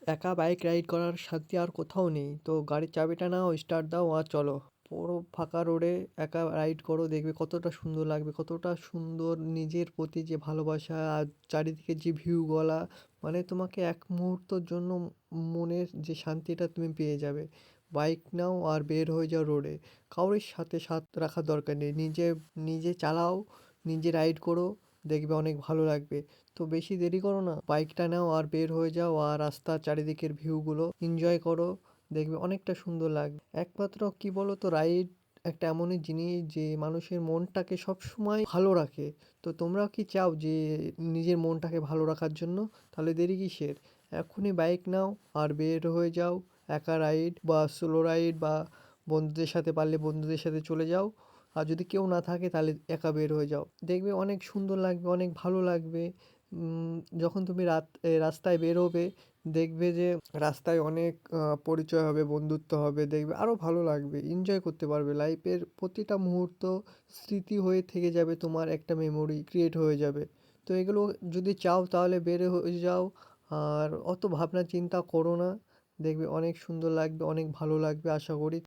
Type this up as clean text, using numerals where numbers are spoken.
একা bike ride করার শান্তি আর কোথাও নেই। তো গাড়ির চাবিটা নাও, স্টার্ট দাও আর চলো। পুরো ফাঁকা রোডে একা রাইড করো, দেখবে কতটা সুন্দর লাগবে, কতটা সুন্দর নিজের প্রতি যে ভালোবাসা আর চারিদিকে যে ভিউগুলা, মানে তোমাকে এক মুহূর্তের জন্য মনের যে শান্তিটা তুমি পেয়ে যাবে। বাইক নাও আর বের হয়ে যাও রোডে। কারোর সাথে সাথ রাখার দরকার নেই। নিজে নিজে চালাও, নিজে রাইড করো, দেখবে অনেক ভালো লাগবে। তো বেশি দেরি করো না, বাইকটা নাও আর বের হয়ে যাও আর রাস্তার চারিদিকের ভিউগুলো এনজয় করো, দেখবে অনেকটা সুন্দর লাগবে। একমাত্র কি বলো তো, রাইড একটা এমনই জিনিস যে মানুষের মনটাকে সবসময় ভালো রাখে। তো তোমরাও কি চাও যে নিজের মনটাকে ভালো রাখার জন্য? তাহলে দেরি কিসের? এখনই বাইক নাও আর বের হয়ে যাও। একা রাইড বা সোলো রাইড বা বন্ধুদের সাথে পারলে বন্ধুদের সাথে চলে যাও। আর যদি কেউ না থাকে তাহলে একা বের হয়ে যাও, দেখবে অনেক সুন্দর লাগবে, অনেক ভালো লাগবে। যখন তুমি রাস্তায় বেরোবে, দেখবে যে রাস্তায় অনেক পরিচয় হবে, বন্ধুত্ব হবে, দেখবে আরও ভালো লাগবে, এনজয় করতে পারবে। লাইফের প্রতিটা মুহূর্ত স্মৃতি হয়ে থেকে যাবে, তোমার একটা মেমোরি ক্রিয়েট হয়ে যাবে। তো এগুলো যদি চাও তাহলে বের হয়ে যাও। আর অত ভাবনা চিন্তা করো না, দেখবে অনেক সুন্দর লাগবে, অনেক ভালো লাগবে আশা করি।